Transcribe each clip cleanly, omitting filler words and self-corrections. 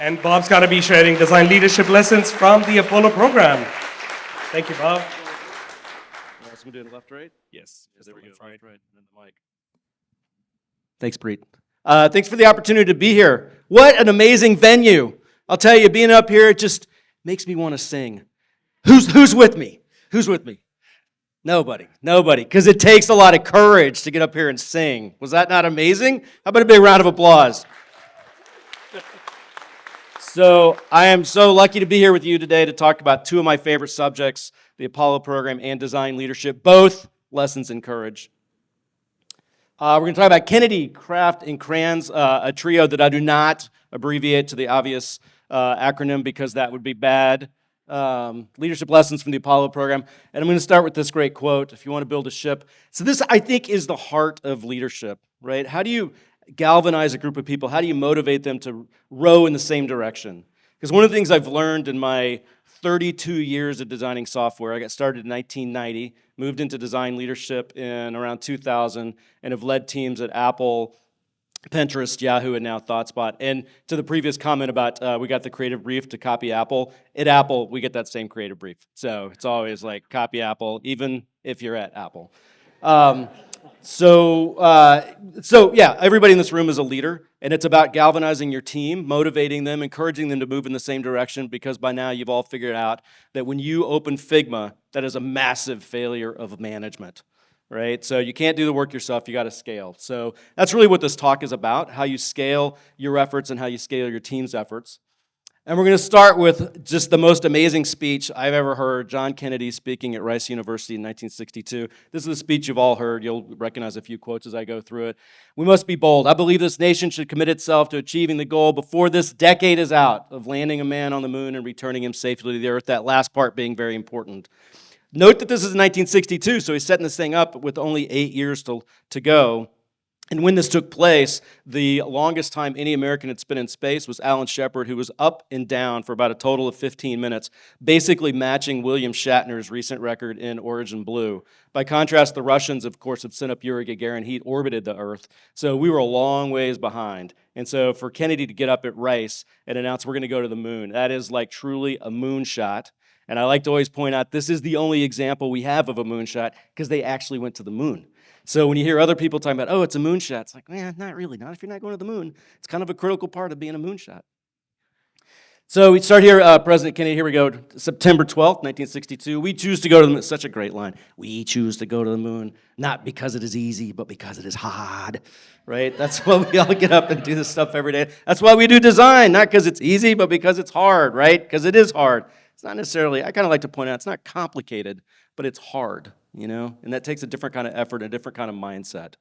And Bob's going to be sharing design leadership lessons from the Apollo program. Thank you, Bob. Else am I doing left, right? Yes. There we go. Left, right. Left, right, and then the mic. Thanks, Preet. Thanks for the opportunity to be here. What an amazing venue. I'll tell you, being up here, it just makes me want to sing. Who's with me? Who's with me? Nobody, because it takes a lot of courage to get up here and sing. Was that not amazing? How about a big round of applause? So I am so lucky to be here with you today to talk about two of my favorite subjects, the Apollo program and design leadership, both lessons in courage. We're going to talk about Kennedy, Kraft, and Kranz, a trio that I do not abbreviate to the obvious acronym because that would be bad. Leadership lessons from the Apollo program. And I'm going to start with this great quote, if you want to build a ship. So this, I think, is the heart of leadership, right? How do you galvanize a group of people? How do you motivate them to row in the same direction? Because one of the things I've learned in my 32 years of designing software, I got started in 1990, moved into design leadership in around 2000, and have led teams at Apple, Pinterest, Yahoo, and now ThoughtSpot. And to the previous comment about we got the creative brief to copy Apple, at Apple, we get that same creative brief. So it's always like copy Apple, even if you're at Apple. So yeah, everybody in this room is a leader, and it's about galvanizing your team, motivating them, encouraging them to move in the same direction, because by now you've all figured out that when you open Figma, that is a massive failure of management, right? So you can't do the work yourself, you got to scale. So that's really what this talk is about, how you scale your efforts and how you scale your team's efforts. And we're going to start with just the most amazing speech I've ever heard, John Kennedy speaking at Rice University in 1962. This is a speech you've all heard. You'll recognize a few quotes as I go through it. We must be bold. I believe this nation should commit itself to achieving the goal before this decade is out of landing a man on the moon and returning him safely to the earth, that last part being very important. Note that this is 1962, so he's setting this thing up with only 8 years to go. And when this took place, the longest time any American had spent in space was Alan Shepard, who was up and down for about a total of 15 minutes, basically matching William Shatner's recent record in Origin Blue. By contrast, the Russians, of course, had sent up Yuri Gagarin. He'd orbited the Earth, so we were a long ways behind. And so for Kennedy to get up at Rice and announce we're going to go to the moon, that is like truly a moonshot. And I like to always point out this is the only example we have of a moonshot because they actually went to the moon. So when you hear other people talking about, oh, it's a moonshot, it's like, man, not really, not if you're not going to the moon. It's kind of a critical part of being a moonshot. So we start here, President Kennedy, here we go, September 12th, 1962. We choose to go to the moon. Such a great line. We choose to go to the moon, not because it is easy, but because it is hard, right? That's why we all get up and do this stuff every day. That's why we do design, not because it's easy, but because it's hard, right? Because it is hard. It's not necessarily, I kind of like to point out, it's not complicated, but it's hard, you know? And that takes a different kind of effort, a different kind of mindset.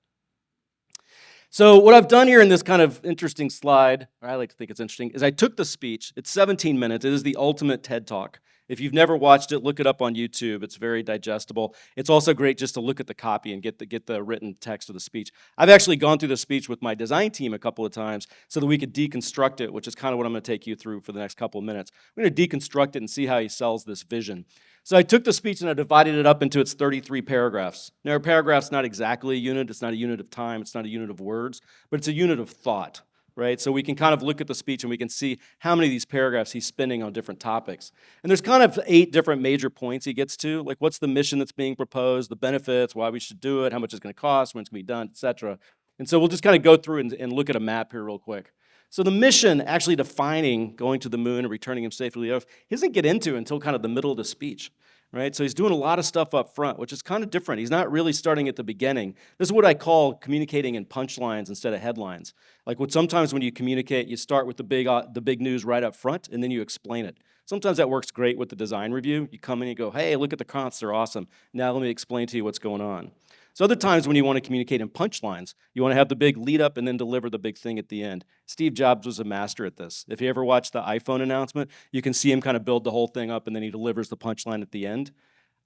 So what I've done here in this kind of interesting slide, or I like to think it's interesting, is I took the speech. It's 17 minutes. It is the ultimate TED Talk. If you've never watched it, look it up on YouTube. It's very digestible. It's also great just to look at the copy and get the written text of the speech. I've actually gone through the speech with my design team a couple of times so that we could deconstruct it, which is kind of what I'm going to take you through for the next couple of minutes. We're going to deconstruct it and see how he sells this vision. So I took the speech and I divided it up into its 33 paragraphs. Now, a paragraph's not exactly a unit. It's not a unit of time. It's not a unit of words, but it's a unit of thought, right? So we can kind of look at the speech and we can see how many of these paragraphs he's spending on different topics. And there's kind of 8 different major points he gets to, like what's the mission that's being proposed, the benefits, why we should do it, how much it's going to cost, when it's going to be done, etc. And so we'll just kind of go through and look at a map here real quick. So the mission, actually defining going to the moon and returning him safely to the Earth, he doesn't get into until kind of the middle of the speech, right? So he's doing a lot of stuff up front, which is kind of different. He's not really starting at the beginning. This is what I call communicating in punchlines instead of headlines. Like sometimes when you communicate, you start with the big news right up front, and then you explain it. Sometimes that works great with the design review. You come in and you go, hey, look at the comps, they're awesome. Now let me explain to you what's going on. So other times when you want to communicate in punchlines, you want to have the big lead up and then deliver the big thing at the end. Steve Jobs was a master at this. If you ever watch the iPhone announcement, you can see him kind of build the whole thing up and then he delivers the punchline at the end.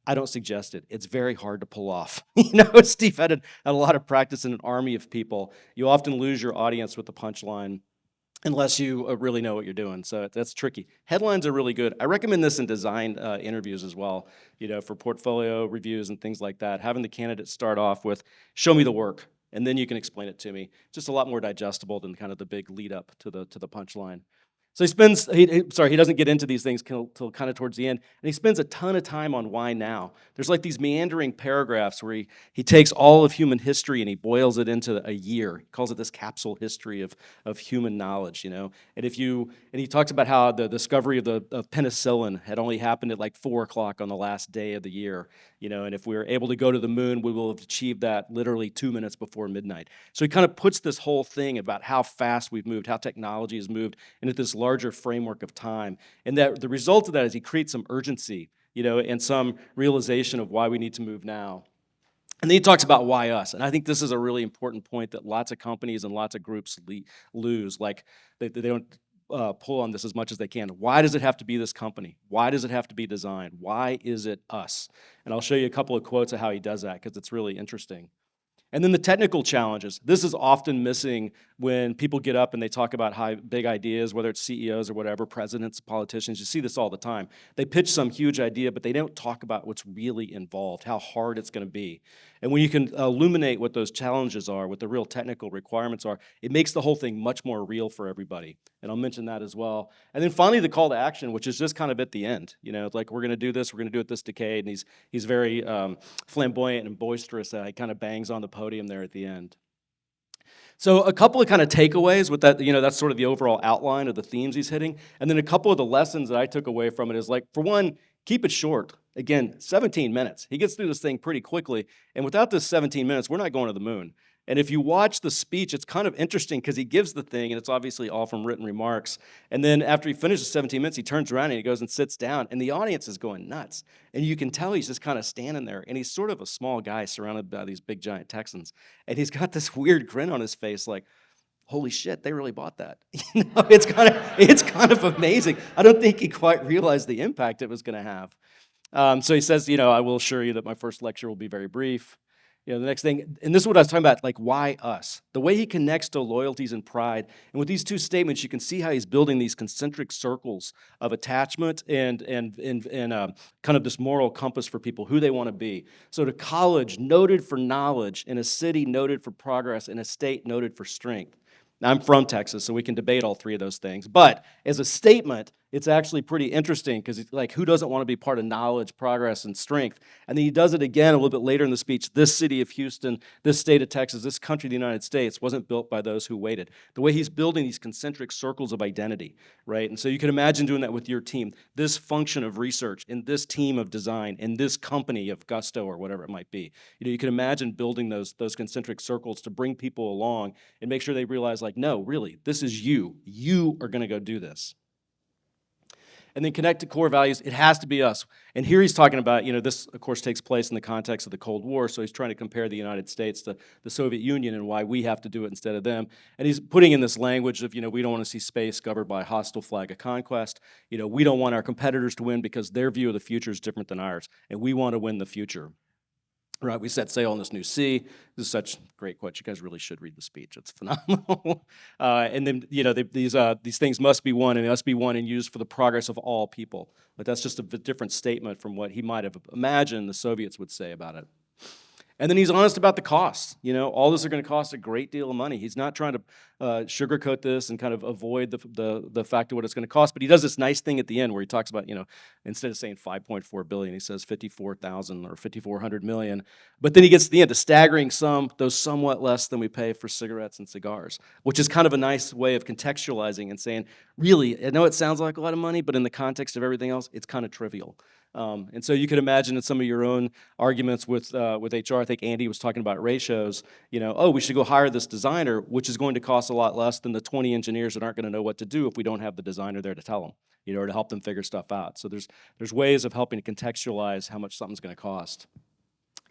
I don't suggest it. It's very hard to pull off. Steve had a lot of practice in an army of people. You often lose your audience with the punchline unless you really know what you're doing. So that's tricky. Headlines are really good. I recommend this in design interviews as well, for portfolio reviews and things like that. Having the candidate start off with, show me the work, and then you can explain it to me. Just a lot more digestible than kind of the big lead up to the punchline. So he doesn't get into these things till kind of towards the end, and he spends a ton of time on why now. There's like these meandering paragraphs where he takes all of human history and he boils it into a year. He calls it this capsule history of human knowledge, And he talks about how the discovery of penicillin had only happened at like 4 o'clock on the last day of the year, And if we were able to go to the moon, we will have achieved that literally 2 minutes before midnight. So he kind of puts this whole thing about how fast we've moved, how technology has moved into this larger framework of time. And that the result of that is he creates some urgency, and some realization of why we need to move now. And then he talks about why us. And I think this is a really important point that lots of companies and lots of groups lose. Like, they don't pull on this as much as they can. Why does it have to be this company? Why does it have to be design? Why is it us? And I'll show you a couple of quotes of how he does that, because it's really interesting. And then the technical challenges. This is often missing when people get up and they talk about big ideas, whether it's CEOs or whatever, presidents, politicians. You see this all the time. They pitch some huge idea, but they don't talk about what's really involved, how hard it's going to be. And when you can illuminate what those challenges are, what the real technical requirements are, it makes the whole thing much more real for everybody. And I'll mention that as well. And then finally, the call to action, which is just kind of at the end. It's like, we're going to do this, we're going to do it this decade. And he's very flamboyant and boisterous. He kind of bangs on the podium there at the end. So a couple of kind of takeaways with that, that's sort of the overall outline of the themes he's hitting. And then a couple of the lessons that I took away from it is, like, for one, keep it short. Again, 17 minutes. He gets through this thing pretty quickly. And without this 17 minutes, we're not going to the moon. And if you watch the speech, it's kind of interesting because he gives the thing, and it's obviously all from written remarks. And then after he finishes 17 minutes, he turns around and he goes and sits down, and the audience is going nuts. And you can tell he's just kind of standing there, and he's sort of a small guy surrounded by these big, giant Texans. And he's got this weird grin on his face, like, holy shit, they really bought that. It's kind of amazing. I don't think he quite realized the impact it was going to have. So he says, I will assure you that my first lecture will be very brief. The next thing, and this is what I was talking about, like, why us? The way he connects to loyalties and pride. And with these two statements, you can see how he's building these concentric circles of attachment and kind of this moral compass for people, who they want to be. So to college, noted for knowledge, in a city noted for progress, in a state noted for strength. Now, I'm from Texas, so we can debate all three of those things. But as a statement, it's actually pretty interesting, because it's like, who doesn't want to be part of knowledge, progress, and strength? And then he does it again a little bit later in the speech. This city of Houston, this state of Texas, this country of the United States wasn't built by those who waited. The way he's building these concentric circles of identity, right? And so you can imagine doing that with your team. This function of research, in this team of design, in this company of Gusto or whatever it might be. You can imagine building those concentric circles to bring people along and make sure they realize, like, no, really, this is you. You are going to go do this. And then connect to core values. It has to be us. And here he's talking about, this, of course, takes place in the context of the Cold War, so he's trying to compare the United States to the Soviet Union and why we have to do it instead of them. And he's putting in this language of, we don't want to see space governed by a hostile flag of conquest. We don't want our competitors to win because their view of the future is different than ours, and we want to win the future. Right, we set sail on this new sea. This is such great quote. You guys really should read the speech. It's phenomenal. And then, these things must be won, and they must be won and used for the progress of all people. But that's just a different statement from what he might have imagined the Soviets would say about it. And then he's honest about the costs. All this is going to cost a great deal of money. He's not trying to sugarcoat this and kind of avoid the fact of what it's going to cost. But he does this nice thing at the end where he talks about, instead of saying 5.4 billion, he says 54,000 or 5,400 million. But then he gets to the end, a staggering sum, though somewhat less than we pay for cigarettes and cigars, which is kind of a nice way of contextualizing and saying, really, I know it sounds like a lot of money, but in the context of everything else, it's kind of trivial. And so you could imagine in some of your own arguments with HR, I think Andy was talking about ratios, we should go hire this designer, which is going to cost a lot less than the 20 engineers that aren't going to know what to do if we don't have the designer there to tell them, or to help them figure stuff out. So there's ways of helping to contextualize how much something's going to cost.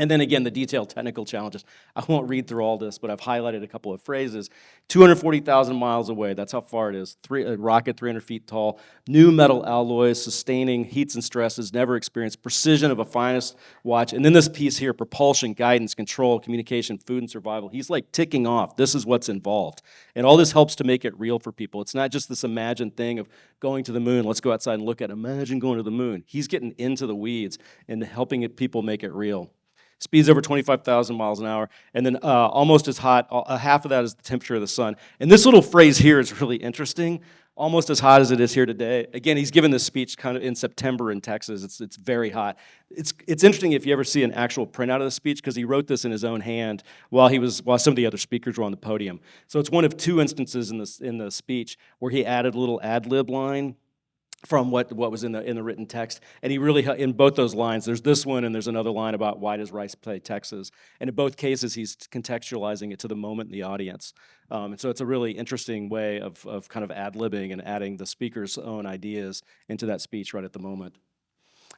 And then again, the detailed technical challenges. I won't read through all this, but I've highlighted a couple of phrases. 240,000 miles away, that's how far it is. A rocket 300 feet tall. New metal alloys, sustaining heats and stresses, never experienced. Precision of a finest watch. And then this piece here, propulsion, guidance, control, communication, food, and survival. He's like ticking off. This is what's involved. And all this helps to make it real for people. It's not just this imagined thing of going to the moon. Let's go outside and look at it. Imagine going to the moon. He's getting into the weeds and helping people make it real. Speeds over 25,000 miles an hour, and then almost as hot, half of that is the temperature of the sun. And this little phrase here is really interesting. almost as hot as it is here today. Again, he's given this speech kind of in September in Texas. It's very hot. It's interesting if you ever see an actual printout of the speech, because he wrote this in his own hand while some of the other speakers were on the podium. So it's one of two instances in the speech where he added a little ad lib line from what was in the written text, and he really, in both those lines, there's this one and there's another line about why does Rice play Texas, and in both cases he's contextualizing it to the moment in the audience, and so it's a really interesting way of kind of ad-libbing and adding the speaker's own ideas into that speech right at the moment.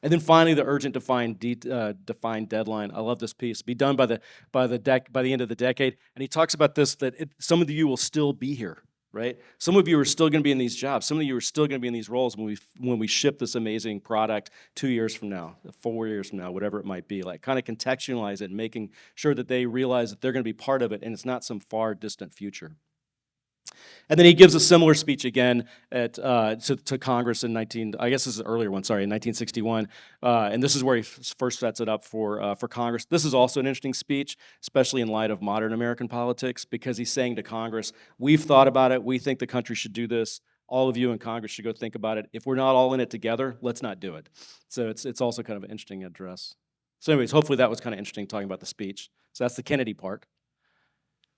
And then finally, the urgent defined deadline. I love this piece. Be done by the end of the decade. And he talks about this, that some of you will still be here, right? Some of you are still going to be in these jobs. Some of you are still going to be in these roles when we ship this amazing product 2 years from now, 4 years from now, whatever it might be. Like, kind of contextualize it and making sure that they realize that they're going to be part of it and it's not some far distant future. And then he gives a similar speech again to Congress in I guess this is an earlier one, sorry, in 1961. And this is where he first sets it up for Congress. This is also an interesting speech, especially in light of modern American politics, because he's saying to Congress, we've thought about it, we think the country should do this, all of you in Congress should go think about it. If we're not all in it together, let's not do it. So it's also kind of an interesting address. So anyways, hopefully that was kind of interesting talking about the speech. So that's the Kennedy part.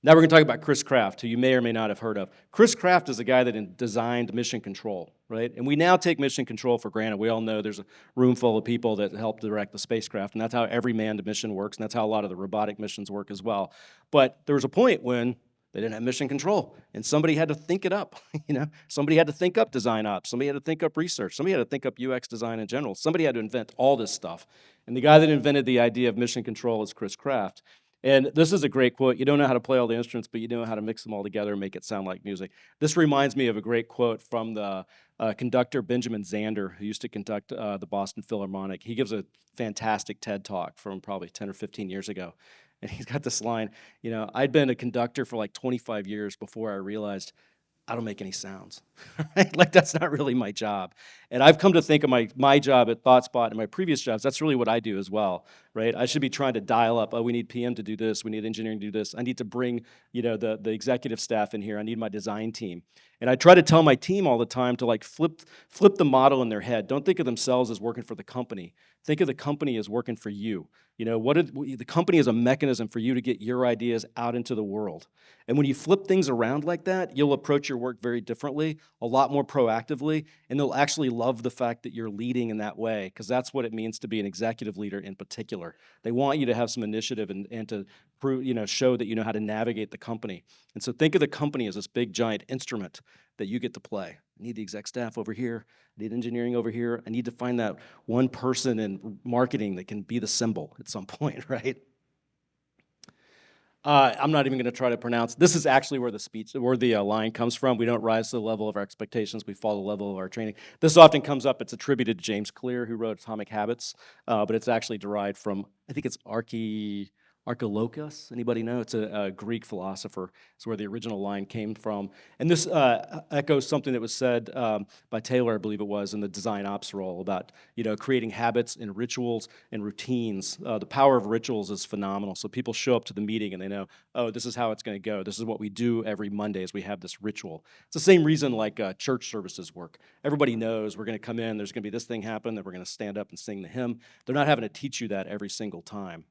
Now we're going to talk about Chris Kraft, who you may or may not have heard of. Chris Kraft is the guy that designed mission control, right? And we now take mission control for granted. We all know there's a room full of people that help direct the spacecraft, and that's how every manned mission works, and that's how a lot of the robotic missions work as well. But there was a point when they didn't have mission control, and somebody had to think it up. Somebody had to think up design ops. Somebody had to think up research. Somebody had to think up UX design in general. Somebody had to invent all this stuff. And the guy that invented the idea of mission control is Chris Kraft. And this is a great quote. You don't know how to play all the instruments, but you know how to mix them all together and make it sound like music. This reminds me of a great quote from the conductor Benjamin Zander, who used to conduct the Boston Philharmonic. He gives a fantastic TED Talk from probably 10 or 15 years ago. And he's got this line, I'd been a conductor for like 25 years before I realized I don't make any sounds, right? Like, that's not really my job. And I've come to think of my job at ThoughtSpot and my previous jobs, that's really what I do as well, right? I should be trying to dial up, we need PM to do this, we need engineering to do this. I need to bring, the executive staff in here. I need my design team. And I try to tell my team all the time to like flip the model in their head. Don't think of themselves as working for the company. Think of the company as working for you. The company is a mechanism for you to get your ideas out into the world. And when you flip things around like that, you'll approach your work very differently, a lot more proactively, and they'll actually love the fact that you're leading in that way, because that's what it means to be an executive leader in particular. They want you to have some initiative and to prove, show that you know how to navigate the company. And so think of the company as this big giant instrument that you get to play. I need the exec staff over here. I need engineering over here. I need to find that one person in marketing that can be the symbol at some point, right? I'm not even going to try to pronounce. This is actually where the line comes from. We don't rise to the level of our expectations. We follow the level of our training. This often comes up. It's attributed to James Clear, who wrote Atomic Habits, but it's actually derived from, I think it's Archilochus, anybody know? It's a Greek philosopher. It's where the original line came from. And this echoes something that was said by Taylor, I believe it was, in the design ops role about creating habits and rituals and routines. The power of rituals is phenomenal. So people show up to the meeting and they know, oh, this is how it's going to go. This is what we do every Monday is we have this ritual. It's the same reason like church services work. Everybody knows we're going to come in, there's going to be this thing happen, that we're going to stand up and sing the hymn. They're not having to teach you that every single time.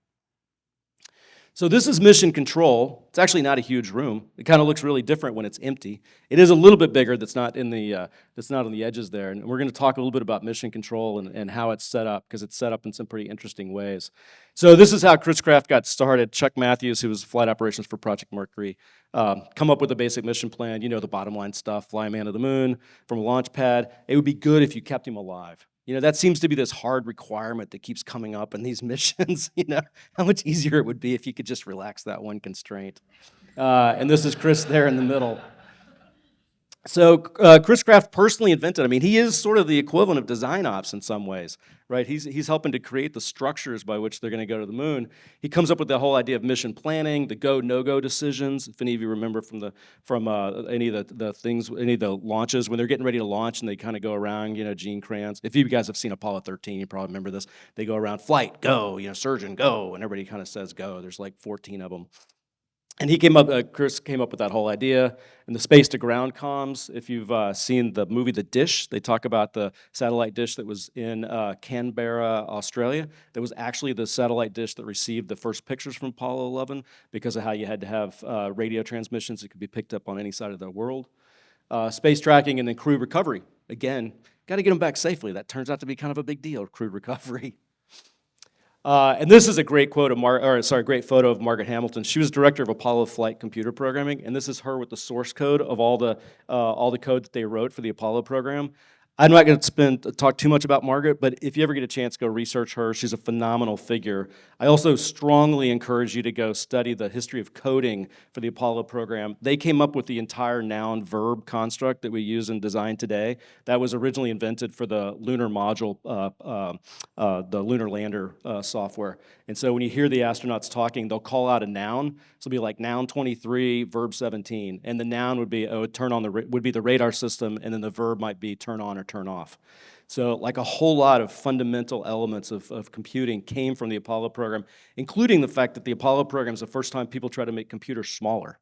So this is mission control. It's actually not a huge room. It kind of looks really different when it's empty. It is a little bit bigger. That's not on the edges there. And we're going to talk a little bit about mission control and how it's set up, because it's set up in some pretty interesting ways. So this is how Chris Kraft got started. Chuck Matthews, who was flight operations for Project Mercury, come up with a basic mission plan. The bottom line stuff: fly a man to the moon from a launch pad. It would be good if you kept him alive. That seems to be this hard requirement that keeps coming up in these missions. How much easier it would be if you could just relax that one constraint. And this is Chris there in the middle. So Chris Kraft personally invented, he is sort of the equivalent of design ops in some ways, right? He's helping to create the structures by which they're going to go to the moon. He comes up with the whole idea of mission planning, the go, no-go decisions. If any of you remember from any of the launches, when they're getting ready to launch and they kind of go around, Gene Kranz. If you guys have seen Apollo 13, you probably remember this. They go around, flight, go, surgeon, go, and everybody kind of says go. There's like 14 of them. And Chris came up with that whole idea. And the space-to-ground comms, if you've seen the movie The Dish, they talk about the satellite dish that was in Canberra, Australia. That was actually the satellite dish that received the first pictures from Apollo 11 because of how you had to have radio transmissions that could be picked up on any side of the world. Space tracking and then crew recovery. Again, got to get them back safely. That turns out to be kind of a big deal, crew recovery. And this is a great quote of great photo of Margaret Hamilton. She was director of Apollo flight computer programming, and this is her with the source code of all the code that they wrote for the Apollo program. I'm not going to talk too much about Margaret, but if you ever get a chance, go research her. She's a phenomenal figure. I also strongly encourage you to go study the history of coding for the Apollo program. They came up with the entire noun-verb construct that we use in design today. That was originally invented for the lunar module, the lunar lander software. And so when you hear the astronauts talking, they'll call out a noun. So it'll be like noun 23, verb 17, and the noun would be would be the radar system, and then the verb might be turn on or turn off. So like a whole lot of fundamental elements of computing came from the Apollo program, including the fact that the Apollo program is the first time people tried to make computers smaller.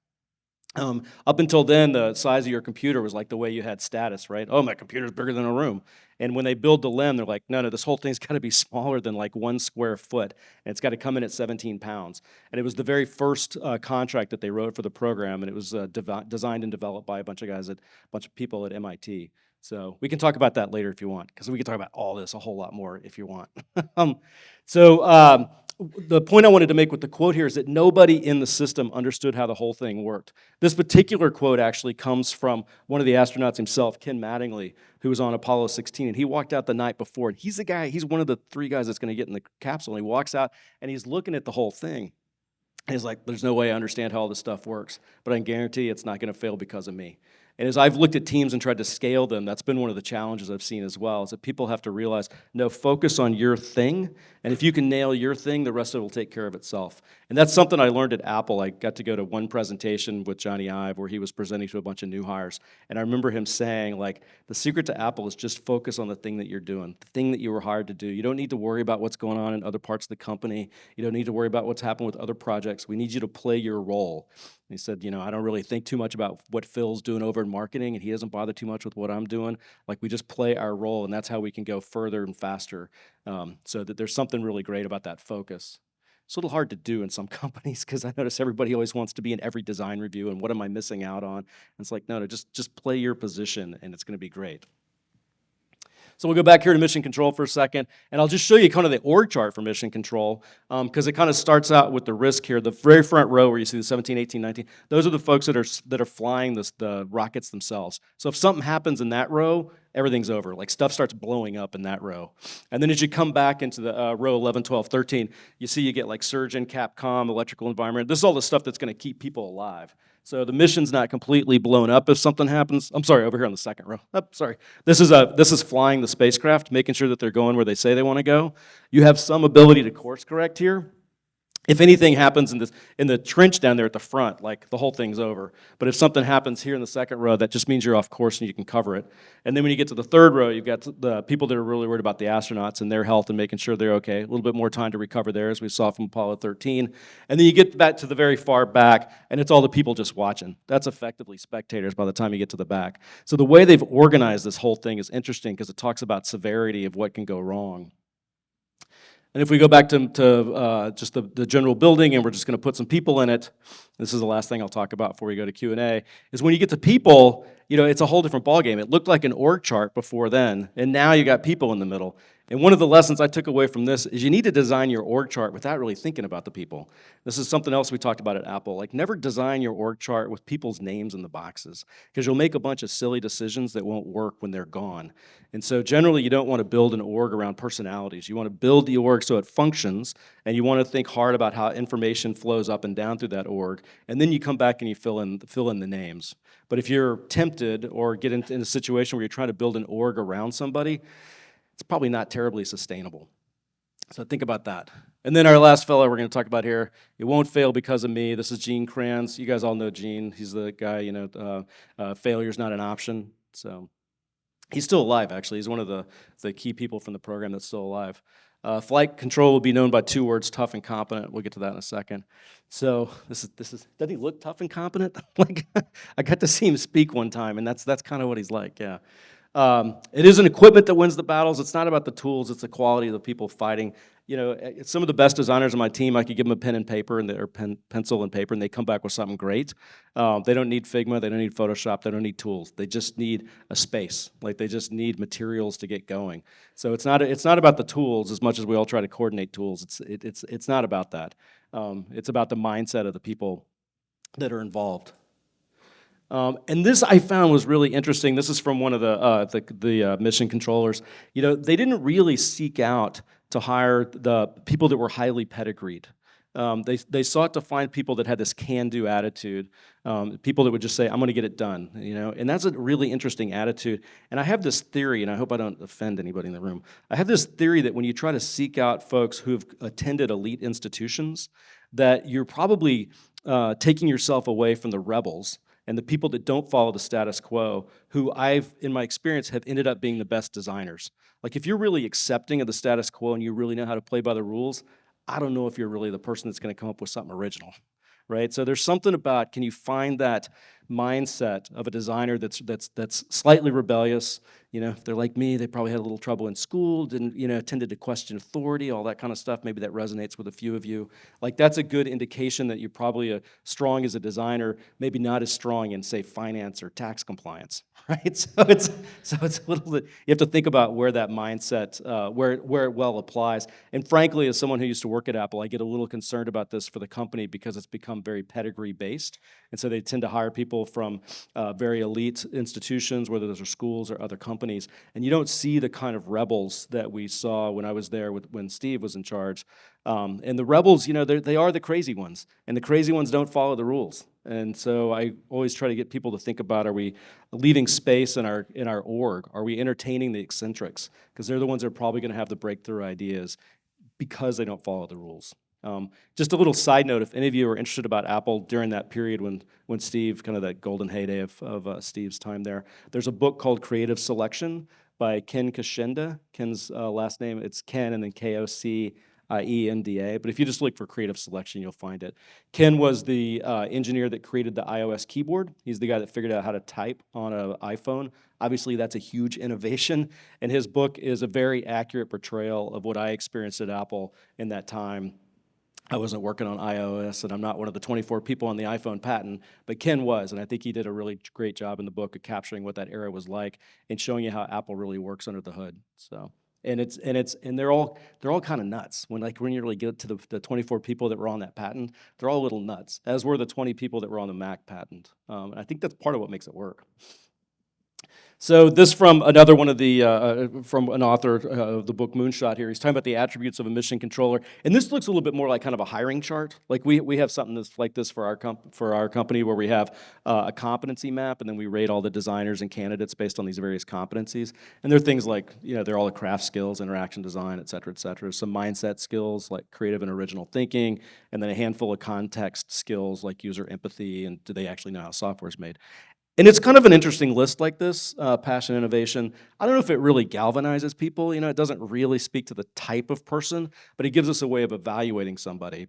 Up until then, the size of your computer was like the way you had status, right? Oh, my computer's bigger than a room. And when they build the LEM, they're like, no, this whole thing's got to be smaller than like 1 square foot, and it's got to come in at 17 pounds. And it was the very first contract that they wrote for the program, and it was designed and developed by a bunch of people at MIT. So we can talk about that later if you want, because we can talk about all this a whole lot more if you want. The point I wanted to make with the quote here is that nobody in the system understood how the whole thing worked. This particular quote actually comes from one of the astronauts himself, Ken Mattingly, who was on Apollo 16, and he walked out the night before, and he's one of the 3 guys that's going to get in the capsule, and he walks out, and he's looking at the whole thing, and he's like, there's no way I understand how all this stuff works, but I can guarantee it's not going to fail because of me. And as I've looked at teams and tried to scale them, that's been one of the challenges I've seen as well, is that people have to realize, no, focus on your thing, and if you can nail your thing, the rest of it will take care of itself. And that's something I learned at Apple. I got to go to one presentation with Johnny Ive where he was presenting to a bunch of new hires, and I remember him saying, like, the secret to Apple is just focus on the thing that you're doing, the thing that you were hired to do. You don't need to worry about what's going on in other parts of the company. You don't need to worry about what's happened with other projects. We need you to play your role. He said, I don't really think too much about what Phil's doing over in marketing, and he doesn't bother too much with what I'm doing. Like, we just play our role, and that's how we can go further and faster. So that there's something really great about that focus. It's a little hard to do in some companies because I notice everybody always wants to be in every design review, and what am I missing out on? And it's like, no, just play your position, and it's going to be great. So we'll go back here to mission control for a second, and I'll just show you kind of the org chart for mission control, because it kind of starts out with the risk here. The very front row where you see the 17, 18, 19, those are the folks that are flying the rockets themselves. So if something happens in that row, everything's over. Like, stuff starts blowing up in that row. And then as you come back into the row 11, 12, 13, you see you get like surgeon, Capcom, electrical environment. This is all the stuff that's going to keep people alive. So the mission's not completely blown up if something happens. I'm sorry, over here on the second row. Oh, sorry. This is flying the spacecraft, making sure that they're going where they say they want to go. You have some ability to course correct here. If anything happens in the trench down there at the front, like, the whole thing's over. But if something happens here in the second row, that just means you're off course and you can cover it. And then when you get to the third row, you've got the people that are really worried about the astronauts and their health and making sure they're okay. A little bit more time to recover there, as we saw from Apollo 13. And then you get back to the very far back, and it's all the people just watching. That's effectively spectators by the time you get to the back. So the way they've organized this whole thing is interesting because it talks about severity of what can go wrong. And if we go back to just the general building, and we're just going to put some people in it, this is the last thing I'll talk about before we go to Q&A, is when you get to people, it's a whole different ballgame. It looked like an org chart before then, and now you got people in the middle. And one of the lessons I took away from this is you need to design your org chart without really thinking about the people. This is something else we talked about at Apple. Like, never design your org chart with people's names in the boxes, because you'll make a bunch of silly decisions that won't work when they're gone. And so generally, you don't want to build an org around personalities. You want to build the org so it functions, and you want to think hard about how information flows up and down through that org, and then you come back and you fill in the names. But if you're tempted or get in a situation where you're trying to build an org around somebody, it's probably not terribly sustainable. So think about that. And then our last fellow we're going to talk about here, it won't fail because of me. This is Gene Kranz. You guys all know Gene. He's the guy, failure's not an option. So he's still alive, actually. He's one of the key people from the program that's still alive. Flight control will be known by 2 words: tough and competent. We'll get to that in a second. So this is. Doesn't he look tough and competent? Like I got to see him speak one time, and that's kind of what he's like. Yeah. It isn't equipment that wins the battles. It's not about the tools. It's the quality of the people fighting. You know, some of the best designers on my team, I could give them a pen and paper, or pencil and paper, and they come back with something great. They don't need Figma. They don't need Photoshop. They don't need tools. They just need a space. Like they just need materials to get going. So it's not about the tools as much as we all try to coordinate tools. It's not about that. It's about the mindset of the people that are involved. And this I found was really interesting. This is from one of the mission controllers. You know, they didn't really seek out to hire the people that were highly pedigreed. They sought to find people that had this can-do attitude, people that would just say, "I'm going to get it done," you know. And that's a really interesting attitude. And I have this theory, and I hope I don't offend anybody in the room. I have this theory that when you try to seek out folks who've attended elite institutions, that you're probably taking yourself away from the rebels and the people that don't follow the status quo, who in my experience, have ended up being the best designers. Like if you're really accepting of the status quo and you really know how to play by the rules, I don't know if you're really the person that's gonna come up with something original, right? So there's something about, can you find that mindset of a designer that's slightly rebellious? You know, if they're like me, they probably had a little trouble in school, tended to question authority, all that kind of stuff. Maybe that resonates with a few of you. Like that's a good indication that you're probably strong as a designer, maybe not as strong in, say, finance or tax compliance, right? So it's a little bit, you have to think about where that mindset, where it well applies. And frankly, as someone who used to work at Apple, I get a little concerned about this for the company because it's become very pedigree based. And so they tend to hire people from very elite institutions, whether those are schools or other companies. And you don't see the kind of rebels that we saw when I was there when Steve was in charge. And the rebels, you know, they are the crazy ones. And the crazy ones don't follow the rules. And so I always try to get people to think about, are we leaving space in our org? Are we entertaining the eccentrics? Because they're the ones that are probably going to have the breakthrough ideas because they don't follow the rules. Just a little side note, if any of you are interested about Apple during that period when Steve, kind of that golden heyday of Steve's time there, there's a book called Creative Selection by Ken Kashenda. Ken's last name, it's Ken and then Kocienda. But if you just look for Creative Selection, you'll find it. Ken was the engineer that created the iOS keyboard. He's the guy that figured out how to type on an iPhone. Obviously, that's a huge innovation, and his book is a very accurate portrayal of what I experienced at Apple in that time. I wasn't working on iOS, and I'm not one of the 24 people on the iPhone patent, but Ken was, and I think he did a really great job in the book of capturing what that era was like and showing you how Apple really works under the hood. So, and they're all kind of nuts. When you really get to the 24 people that were on that patent, they're all a little nuts, as were the 20 people that were on the Mac patent. And I think that's part of what makes it work. So this from another one of the, from an author of the book Moonshot here. He's talking about the attributes of a mission controller. And this looks a little bit more like kind of a hiring chart. Like we have something that's like this for our company where we have a competency map and then we rate all the designers and candidates based on these various competencies. And there are things like, you know, they're all the craft skills, interaction design, et cetera, some mindset skills like creative and original thinking, and then a handful of context skills like user empathy and do they actually know how software is made. And it's kind of an interesting list like this, passion, innovation. I don't know if it really galvanizes people. You know, it doesn't really speak to the type of person, but it gives us a way of evaluating somebody.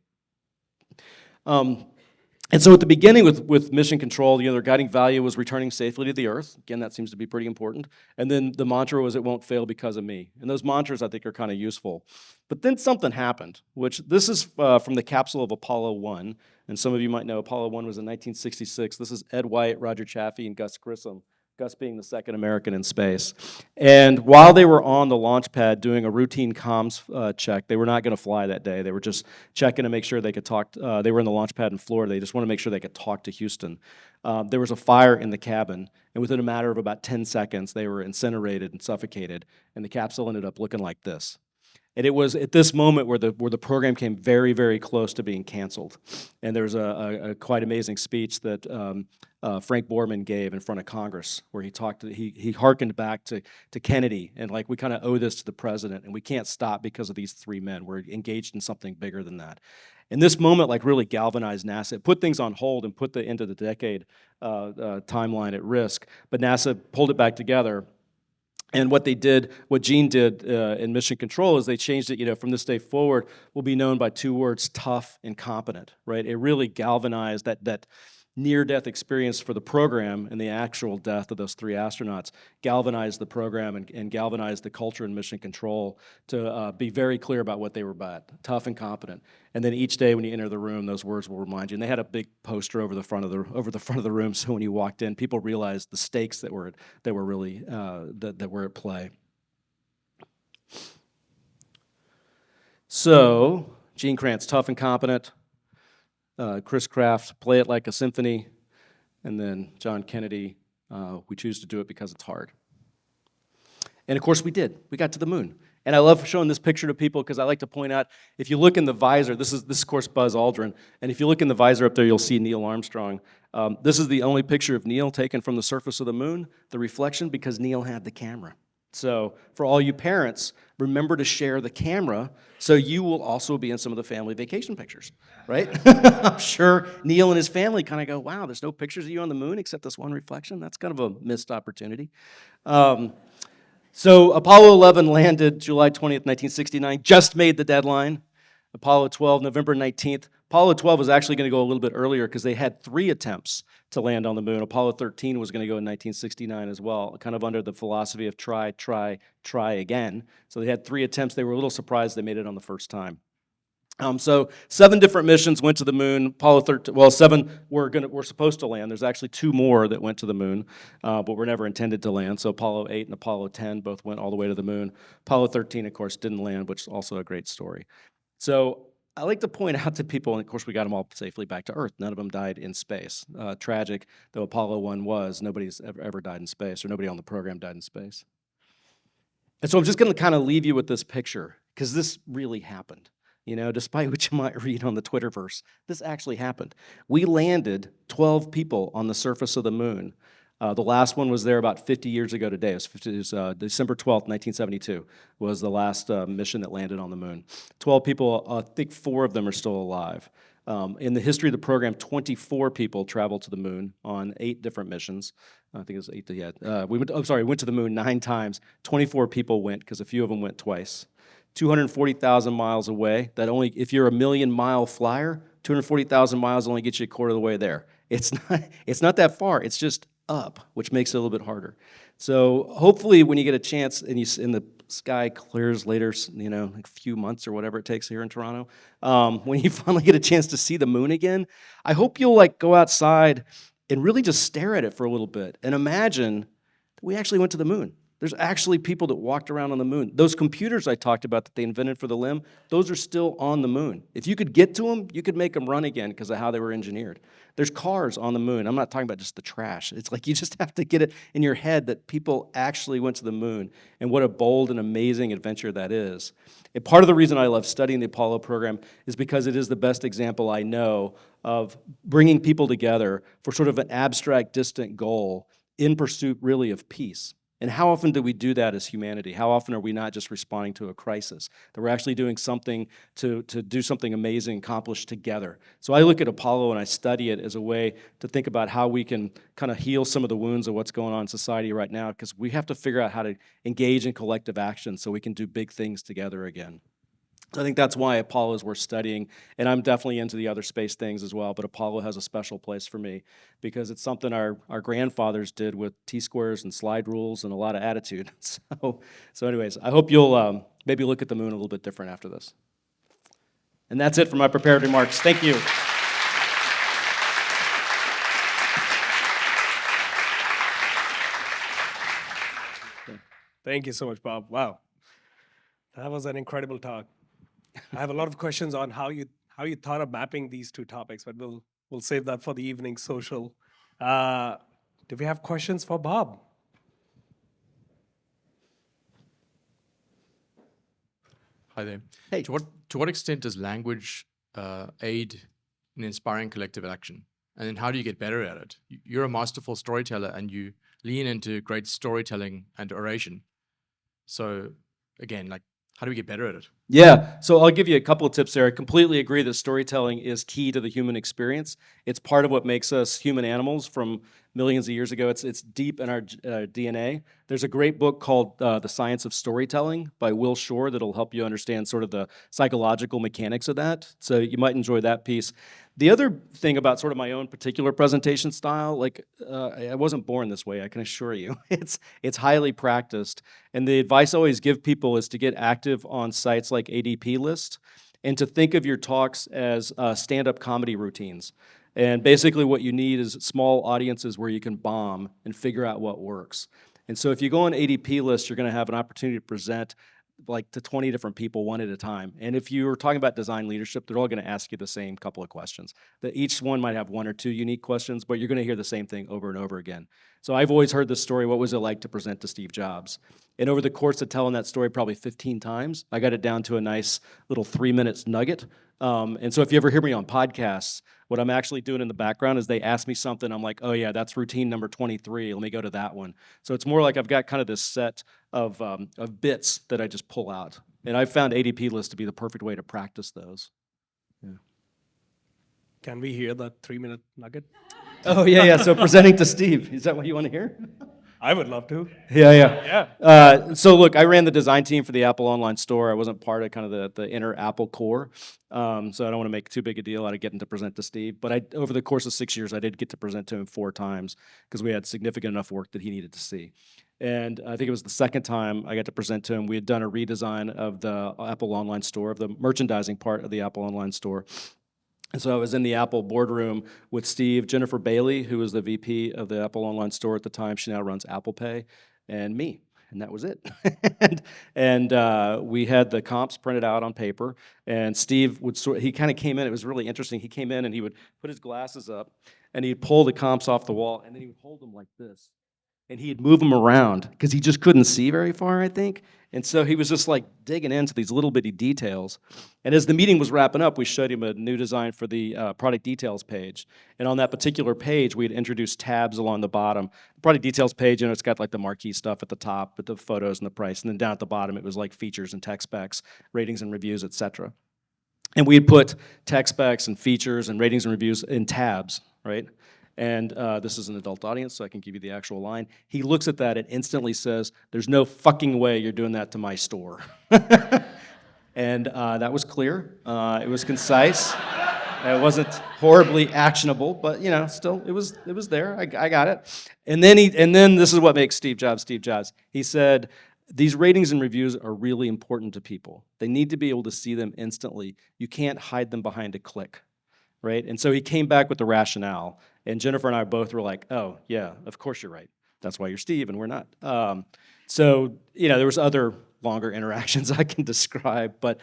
And so at the beginning with mission control, you know, their guiding value was returning safely to the earth. Again, that seems to be pretty important. And then the mantra was, it won't fail because of me. And those mantras, I think, are kind of useful. But then something happened, which this is from the capsule of Apollo 1. And some of you might know Apollo 1 was in 1966. This is Ed White, Roger Chaffee, and Gus Grissom. Gus being the second American in space. And while they were on the launch pad doing a routine comms check, they were not going to fly that day. They were just checking to make sure they could talk. They were in the launch pad in Florida. They just wanted to make sure they could talk to Houston. There was a fire in the cabin, and within a matter of about 10 seconds, they were incinerated and suffocated, and the capsule ended up looking like this. And it was at this moment where the program came very, very close to being canceled. And there was a quite amazing speech that Frank Borman gave in front of Congress, where he hearkened back to Kennedy, and like, we kind of owe this to the president, and we can't stop because of these three men. We're engaged in something bigger than that. And this moment like really galvanized NASA. It put things on hold and put the end of the decade timeline at risk, but NASA pulled it back together. And what Gene did in Mission Control is they changed it, from this day forward, will be known by two words, tough and competent, right? It really galvanized that near-death experience for the program and the actual death of those 3 astronauts, galvanized the program and galvanized the culture in Mission Control to be very clear about what they were about, tough and competent. And then each day when you enter the room, those words will remind you. And they had a big poster over the front of the room, so when you walked in, people realized the stakes that were really that were at play. So Gene Kranz, tough and competent. Chris Kraft, play it like a symphony. And then John Kennedy, we choose to do it because it's hard. And of course we did. We got to the moon. And I love showing this picture to people because I like to point out, if you look in the visor, this is of course Buzz Aldrin, and if you look in the visor up there, you'll see Neil Armstrong. This is the only picture of Neil taken from the surface of the moon, the reflection, because Neil had the camera. So for all you parents, remember to share the camera so you will also be in some of the family vacation pictures, right? I'm sure Neil and his family kind of go, wow, there's no pictures of you on the moon except this one reflection. That's kind of a missed opportunity. So Apollo 11 landed July 20th, 1969, just made the deadline. Apollo 12, November 19th. Apollo 12 was actually going to go a little bit earlier because they had 3 attempts to land on the moon. Apollo 13 was going to go in 1969 as well, kind of under the philosophy of try, try, try again. So they had 3 attempts. They were a little surprised they made it on the first time. So 7 different missions went to the moon. Apollo 13, well, 7 were supposed to land. There's actually 2 more that went to the moon, but were never intended to land. So Apollo 8 and Apollo 10 both went all the way to the moon. Apollo 13, of course, didn't land, which is also a great story. So I like to point out to people, and of course we got them all safely back to Earth. None of them died in space. Tragic, though Apollo 1 was, nobody's ever died in space, or nobody on the program died in space. And so I'm just going to kind of leave you with this picture, because this really happened. Despite what you might read on the Twitterverse, this actually happened. We landed 12 people on the surface of the moon. The last one was there about 50 years ago today. It was December 12th, 1972, was the last mission that landed on the moon. 12 people, I think 4 of them are still alive. In the history of the program, 24 people traveled to the moon on 8 different missions. I think it was 8 we went to the moon 9 times. 24 people went, because a few of them went twice. 240,000 miles away. If you're a million-mile flyer, 240,000 miles only gets you a quarter of the way there. It's not that far. It's just up, which makes it a little bit harder. So hopefully when you get a chance and the sky clears later, like a few months or whatever it takes here in Toronto, when you finally get a chance to see the moon again, I hope you'll go outside and really just stare at it for a little bit and imagine that we actually went to the moon. There's actually people that walked around on the moon. Those computers I talked about that they invented for the LIM, those are still on the moon. If you could get to them, you could make them run again because of how they were engineered. There's cars on the moon. I'm not talking about just the trash. It's like you just have to get it in your head that people actually went to the moon, and what a bold and amazing adventure that is. And part of the reason I love studying the Apollo program is because it is the best example I know of bringing people together for sort of an abstract, distant goal in pursuit really of peace. And how often do we do that as humanity? How often are we not just responding to a crisis? That we're actually doing something to do something amazing, accomplished together. So I look at Apollo and I study it as a way to think about how we can kind of heal some of the wounds of what's going on in society right now, because we have to figure out how to engage in collective action so we can do big things together again. So I think that's why Apollo is worth studying, and I'm definitely into the other space things as well, but Apollo has a special place for me because it's something our grandfathers did with T-squares and slide rules and a lot of attitude. So anyways, I hope you'll maybe look at the moon a little bit different after this. And that's it for my prepared remarks. Thank you. Thank you so much, Bob. Wow. That was an incredible talk. I have a lot of questions on how you thought of mapping these 2 topics, but we'll save that for the evening social. Do we have questions for Bob? Hi there. Hey. To what extent does language aid in inspiring collective action? And then how do you get better at it? You're a masterful storyteller and you lean into great storytelling and oration. So again, how do we get better at it? Yeah, so I'll give you a couple of tips there. I completely agree that storytelling is key to the human experience. It's part of what makes us human animals from millions of years ago. It's deep in our DNA. There's a great book called The Science of Storytelling by Will Shore that'll help you understand sort of the psychological mechanics of that. So you might enjoy that piece. The other thing about sort of my own particular presentation style, like I wasn't born this way, I can assure you. It's highly practiced. And the advice I always give people is to get active on sites like ADP List and to think of your talks as stand-up comedy routines. And basically what you need is small audiences where you can bomb and figure out what works. And so if you go on ADP List, you're going to have an opportunity to present like to 20 different people one at a time. And if you're talking about design leadership, they're all going to ask you the same couple of questions. That each one might have one or two unique questions, but you're going to hear the same thing over and over again. So I've always heard this story, what was it like to present to Steve Jobs? And over the course of telling that story probably 15 times, I got it down to a nice little 3 minutes nugget. And so if you ever hear me on podcasts, what I'm actually doing in the background is they ask me something, I'm like, oh yeah, that's routine number 23, let me go to that one. So it's more like I've got kind of this set of bits that I just pull out. And I've found ADP List to be the perfect way to practice those. Can we hear that 3-minute nugget? Oh yeah, so presenting to Steve, is that what you want to hear? I would love to. Yeah. So look, I ran the design team for the Apple online store. I wasn't part of kind of the inner Apple core. So I don't want to make too big a deal out of getting to present to Steve. But over the course of 6 years, I did get to present to him 4 times because we had significant enough work that he needed to see. And I think it was the second time I got to present to him. We had done a redesign of the Apple online store, of the merchandising part of the Apple online store. And so I was in the Apple boardroom with Steve, Jennifer Bailey, who was the VP of the Apple online store at the time. She now runs Apple Pay, and me. And that was it. and we had the comps printed out on paper. And Steve he kind of came in. It was really interesting. He came in and he would put his glasses up, and he'd pull the comps off the wall, and then he would hold them like this. And he'd move them around because he just couldn't see very far, I think. And so he was just like digging into these little bitty details. And as the meeting was wrapping up, we showed him a new design for the product details page. And on that particular page, we had introduced tabs along the bottom. The product details page, it's got like the marquee stuff at the top with the photos and the price. And then down at the bottom, it was like features and tech specs, ratings and reviews, et cetera. And we had put tech specs and features and ratings and reviews in tabs, right? And this is an adult audience, so I can give you the actual line. He looks at that and instantly says, "There's no fucking way you're doing that to my store." And that was clear. It was concise. It wasn't horribly actionable, but still, it was there. I got it. And then this is what makes Steve Jobs Steve Jobs. He said, "These ratings and reviews are really important to people. They need to be able to see them instantly. You can't hide them behind a click." Right? And so he came back with the rationale, and Jennifer and I both were like, "Oh, yeah, of course you're right. That's why you're Steve and we're not." So there was other longer interactions I can describe, but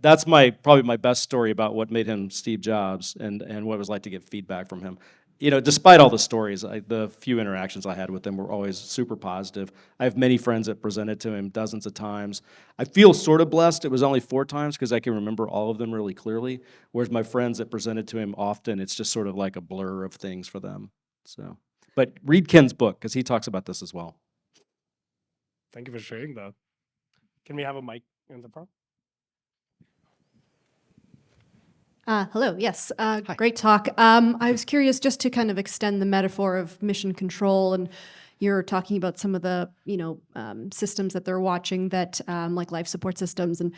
that's probably my best story about what made him Steve Jobs and what it was like to get feedback from him. Despite all the stories, the few interactions I had with him were always super positive. I have many friends that presented to him dozens of times. I feel sort of blessed. It was only 4 times because I can remember all of them really clearly, whereas my friends that presented to him often, it's just sort of like a blur of things for them. So, but read Ken's book because he talks about this as well. Thank you for sharing that. Can we have a mic in the front? Hello, yes, great talk. I was curious just to kind of extend the metaphor of mission control, and you're talking about some of the, systems that they're watching that, like life support systems, and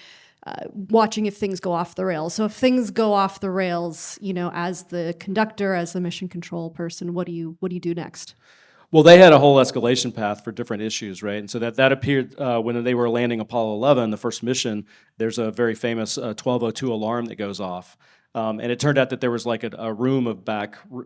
watching if things go off the rails. So if things go off the rails, as the conductor, as the mission control person, what do you do next? Well, they had a whole escalation path for different issues, right? And so that appeared when they were landing Apollo 11, the first mission. There's a very famous 1202 alarm that goes off. And it turned out that there was like a room of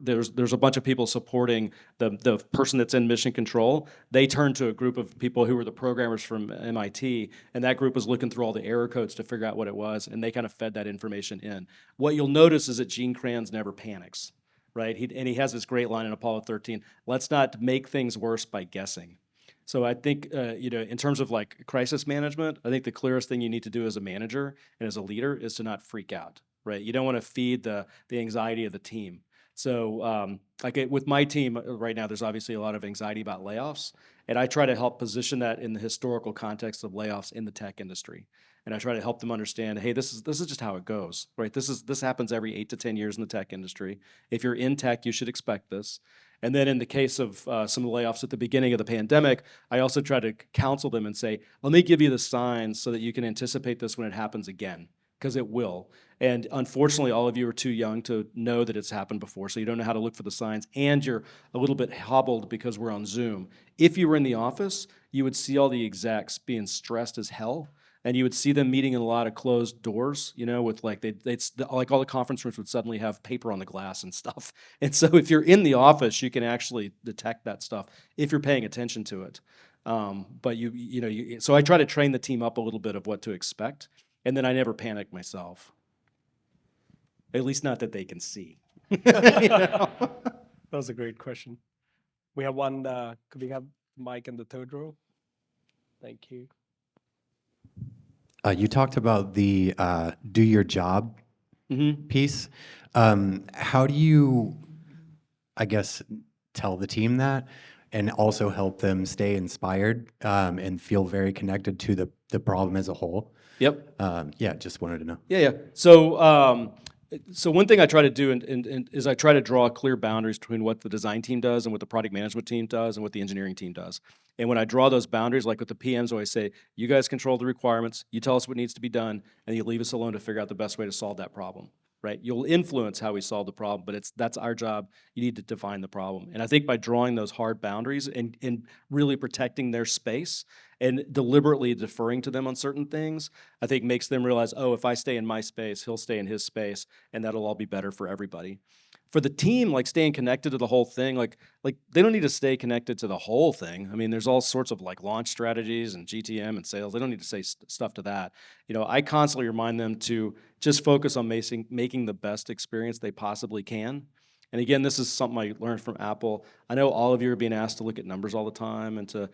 there's a bunch of people supporting the person that's in mission control. They turned to a group of people who were the programmers from MIT, and that group was looking through all the error codes to figure out what it was, and they kind of fed that information in. What you'll notice is that Gene Kranz never panics, right? He has this great line in Apollo 13, "Let's not make things worse by guessing." So I think, in terms of like crisis management, I think the clearest thing you need to do as a manager and as a leader is to not freak out, right? You don't want to feed the anxiety of the team. So with my team right now, there's obviously a lot of anxiety about layoffs. And I try to help position that in the historical context of layoffs in the tech industry. And I try to help them understand, hey, this is just how it goes, right? This happens every 8 to 10 years in the tech industry. If you're in tech, you should expect this. And then in the case of some of the layoffs at the beginning of the pandemic, I also try to counsel them and say, let me give you the signs so that you can anticipate this when it happens again, because it will. And unfortunately, all of you are too young to know that it's happened before, so you don't know how to look for the signs, and you're a little bit hobbled because we're on Zoom. If you were in the office, you would see all the execs being stressed as hell, and you would see them meeting in a lot of closed doors, with like like all the conference rooms would suddenly have paper on the glass and stuff. And so if you're in the office, you can actually detect that stuff if you're paying attention to it. But so I try to train the team up a little bit of what to expect, and then I never panic myself. At least not that they can see. That was a great question. We have one, could we have Mike in the third row? Thank you. You talked about the do your job piece. How do you, I guess, tell the team that and also help them stay inspired and feel very connected to the problem as a whole? Yep. Yeah, just wanted to know. Yeah. So one thing I try to do is I try to draw clear boundaries between what the design team does and what the product management team does and what the engineering team does. And when I draw those boundaries, like with the PMs, I always say, you guys control the requirements, you tell us what needs to be done, and you leave us alone to figure out the best way to solve that problem, right? You'll influence how we solve the problem, but that's our job. You need to define the problem. And I think by drawing those hard boundaries and really protecting their space and deliberately deferring to them on certain things, I think makes them realize, oh, if I stay in my space, he'll stay in his space, and that'll all be better for everybody. For the team, like staying connected to the whole thing, like they don't need to stay connected to the whole thing. I mean, there's all sorts of like launch strategies and GTM and sales. They don't need to say stuff to that. I constantly remind them to just focus on making the best experience they possibly can. And again, this is something I learned from Apple. I know all of you are being asked to look at numbers all the time and to,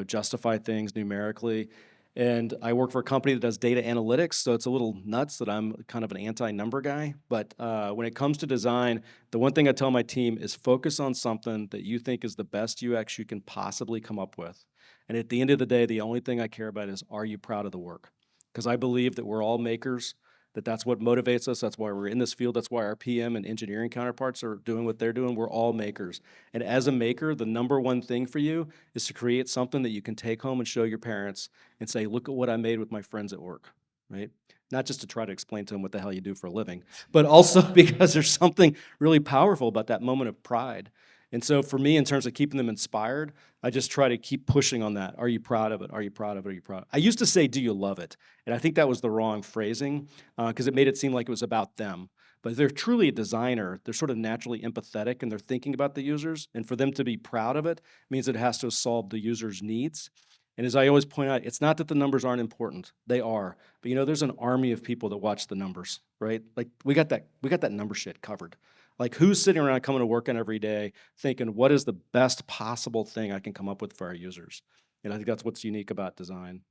justify things numerically. And I work for a company that does data analytics, so it's a little nuts that I'm kind of an anti-number guy. But when it comes to design, the one thing I tell my team is focus on something that you think is the best UX you can possibly come up with. And at the end of the day, the only thing I care about is, are you proud of the work? Because I believe that we're all makers, that's what motivates us. That's why we're in this field. That's why our PM and engineering counterparts are doing what they're doing. We're all makers. And as a maker, the number one thing for you is to create something that you can take home and show your parents and say, look at what I made with my friends at work, right? Not just to try to explain to them what the hell you do for a living, but also because there's something really powerful about that moment of pride. And so for me, in terms of keeping them inspired, I just try to keep pushing on that. Are you proud of it? Are you proud of it? Are you proud? I used to say, do you love it? And I think that was the wrong phrasing because it made it seem like it was about them. But if they're truly a designer, they're sort of naturally empathetic and they're thinking about the users. And for them to be proud of it means it has to solve the user's needs. And as I always point out, it's not that the numbers aren't important. They are. But there's an army of people that watch the numbers, right? Like we got that number shit covered. Like who's sitting around coming to work in every day thinking, what is the best possible thing I can come up with for our users? And I think that's what's unique about design.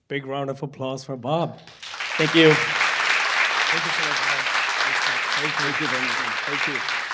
Big round of applause for Bob. Thank you. Thank you so much, Bob. Thank you very much. Thank you.